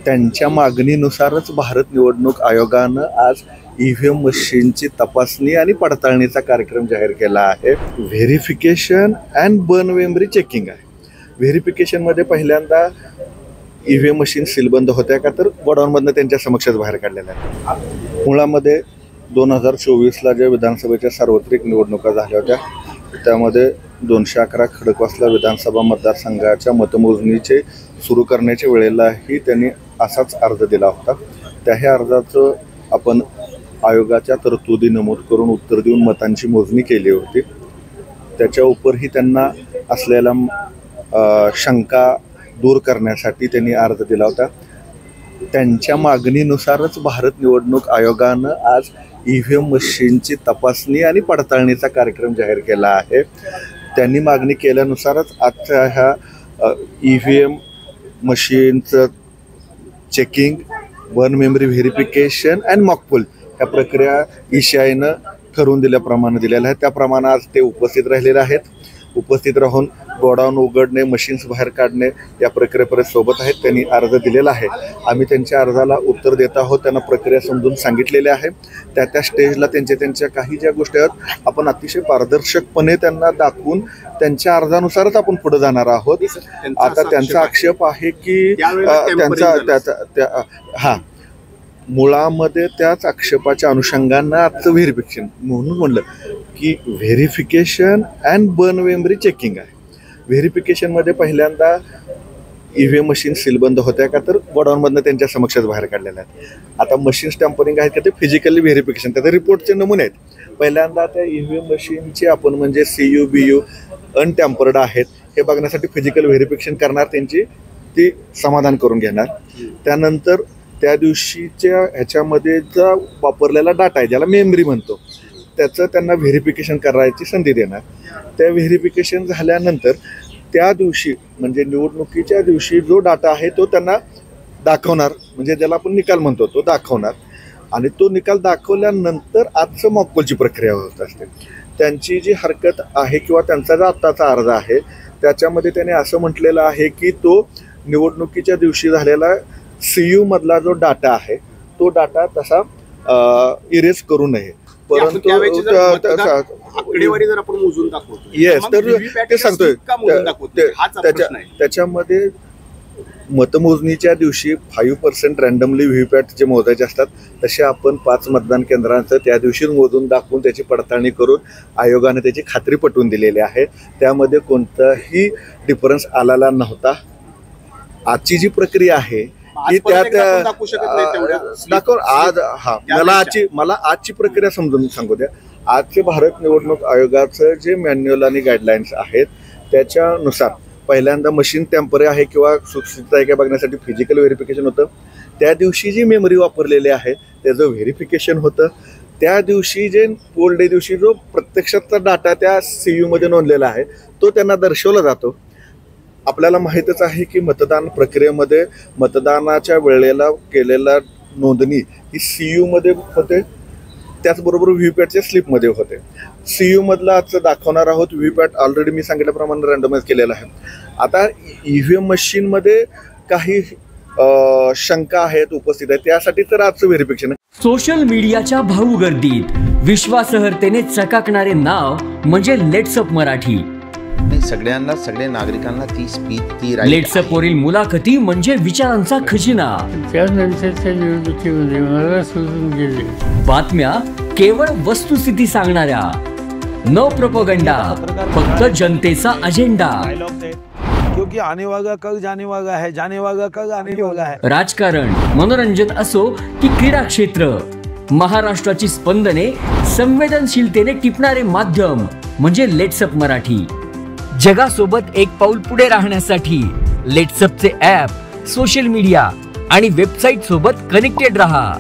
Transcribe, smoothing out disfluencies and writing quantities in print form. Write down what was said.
त्यांच्या मागणीनुसारच भारत निवडणूक आयोगानं आज EVM मशीनची तपासणी आणि पडताळणीचा कार्यक्रम जाहीर केला आहे. Verification and burn memory checking आहे. व्हेरिफिकेशनमध्ये पहिल्यांदा EVM मशीन सीलबंद होत्या का तर गोडाऊनमधनं त्यांच्या समक्षच बाहेर काढलेल्या आहेत. मुळामध्ये 2024ला ज्या विधानसभेच्या सार्वत्रिक निवडणुका झाल्या होत्या त्यामध्ये 211 खडकवासला विधानसभा मतदारसंघाच्या मतमोजणीचे सुरू करण्याच्या वेळेलाही त्यांनी असाच अर्ज दिला होता. त्याही अर्जाचं आपण आयोगाच्या तरतुदी नमूद करून उत्तर देऊन मतांची मोजणी केली होती. त्याच्या उपरही त्यांना असलेल्या शंका दूर करण्यासाठी त्यांनी अर्ज दिला होता. त्यांच्या मागणीनुसारच भारत निवडणूक आयोगानं आज EVM मशीनची तपासणी आणि पडताळणीचा कार्यक्रम जाहीर केला आहे. त्यांनी मागणी केल्यानुसारच आजच्या ह्या EVM मशीनचं checking, burn memory verification and mock poll ह्या प्रक्रिया ECIनं ठरवून दिल्याप्रमाणे दिलेल्या आहेत. त्याप्रमाणे आज ते उपस्थित राहिलेले आहेत. उपस्थित राहून गोडाऊन उघडणे, मशीन्स बाहेर काढणे या प्रक्रियेपर्यंत सोबत आहेत. त्यांनी अर्ज दिलेला आहे. आम्ही त्यांच्या अर्जाला उत्तर देत आहोत. त्यांना प्रक्रिया समजून सांगितलेली आहे. त्या स्टेजला त्यांच्या काही ज्या गोष्टी आहेत आपण अतिशय पारदर्शकपणे त्यांना दाखवून त्यांच्या अर्जानुसारच आपण पुढे जाणार आहोत. आता त्यांचा आक्षेप आहे की मुळामध्ये त्याच आक्षेपाच्या अनुषंगानं आजचं व्हेरिफिकेशन म्हणून म्हणलं की verification and burn memory checking आहे. व्हेरिफिकेशनमध्ये पहिल्यांदा EVM मशीन सीलबंद होत्या का तर गोडाऊनमधनं त्यांच्या समक्षच बाहेर काढलेल्या आहेत. आता मशीन टॅम्परिंग आहेत का ते फिजिकली व्हेरिफिकेशन, त्याचे रिपोर्टचे नमुने आहेत. पहिल्यांदा त्या EVM मशीनची आपण म्हणजे CU BU अनटॅम्पर्ड आहेत हे बघण्यासाठी फिजिकल व्हेरिफिकेशन करणार, त्यांची ती समाधान करून घेणार. त्यानंतर त्या दिवशीच्या ह्याच्यामध्ये जो वापरलेला डाटा आहे ज्याला मेमरी म्हणतो त्याचं त्यांना व्हेरिफिकेशन करायची संधी देणार. त्या व्हेरिफिकेशन झाल्यानंतर त्या दिवशी म्हणजे निवडणुकीच्या दिवशी जो डाटा आहे तो त्यांना दाखवणार, म्हणजे ज्याला आपण निकाल म्हणतो तो दाखवणार. आणि तो निकाल दाखवल्यानंतर आजचं मॉकपोलची प्रक्रिया होत असते. त्यांची जी हरकत आहे किंवा त्यांचा जो आत्ताचा अर्ज आहे त्याच्यामध्ये त्याने असं म्हटलेलं आहे की तो निवडणुकीच्या दिवशी झालेला CU मधला जो डाटा आहे तो डाटा तसा इरेज करू नये, परंतु येस तर ते सांगतोय त्याच्यामध्ये मतमोजणीच्या दिवशी 5% रँडमली व्हीव्हीपॅट जे मोजायचे असतात तसे आपण 5 मतदान केंद्रांचं त्या दिवशीच मोजून दाखवून त्याची पडताळणी करून आयोगाने त्याची खात्री पटवून दिलेली आहे. त्यामध्ये कोणताही डिफरन्स आलेला नव्हता. आजची जी प्रक्रिया आहे की दाखव आज मला आजची प्रक्रिया समजून सांगू द्या. आजचे भारत निवडणूक आयोगाचं जे मॅन्युअल आणि गाईडलाईन्स आहेत त्याच्यानुसार पहिल्यांदा मशीन टेम्पररी आहे किंवा सुरक्षित आहे का बघण्यासाठी फिजिकल व्हेरिफिकेशन होतं. त्या दिवशी जी मेमरी वापरलेली आहे त्याचं व्हेरिफिकेशन होतं. त्या दिवशी जे पोल डे दिवशी जो प्रत्यक्षातचा डाटा त्या CU मध्ये नोंदलेला आहे तो त्यांना दर्शवला जातो. आपल्याला माहीतच आहे की मतदान प्रक्रियेमध्ये मतदानाच्या वेळेला केलेला नोंदणी ही CU मध्ये होते, त्याचबरोबर व्हीव्हीपॅटच्या स्लिपमध्ये होते. CU मधला आजचं दाखवणार आहोत. व्हीव्हीपॅट ऑलरेडी मी सांगितल्याप्रमाणे रँडमाइज केलेला आहे. आता EVM मशीनमध्ये काही शंका आहेत उपस्थित आहेत त्यासाठी तर आजचं व्हेरिफिकेशन आहे. सोशल मीडियाच्या भाऊ गर्दीत विश्वासार्हतेने चकाकणारे नाव म्हणजे लेट्सअप मराठी. सगळ्या नागरिकांना ती स्पीच ती लेट्सअप वरील मुलाखती म्हणजे विचारांचा खजिना. त्यानंतरच्या निवडणुकीमध्ये मला सोडून गेले. बातम्या केवळ वस्तुस्थिती सांगणाऱ्या, न प्रोपगंडा, फक्त जनतेचा अजेंडा. क्योंकि आने वाला कल जाने वाला है, जाने वाला कल आने वाला है. राजकारण, मनोरंजन असो की क्रीडा क्षेत्र, महाराष्ट्राची स्पंदने संवेदनशीलतेने टिपणारे माध्यम म्हणजे लेट्सअप मराठी. जगासोबत एक पाऊल पुढे राहण्यासाठी लेट्सअपचे ॲप, सोशल मीडिया आणि वेबसाईट सोबत कनेक्टेड रहा.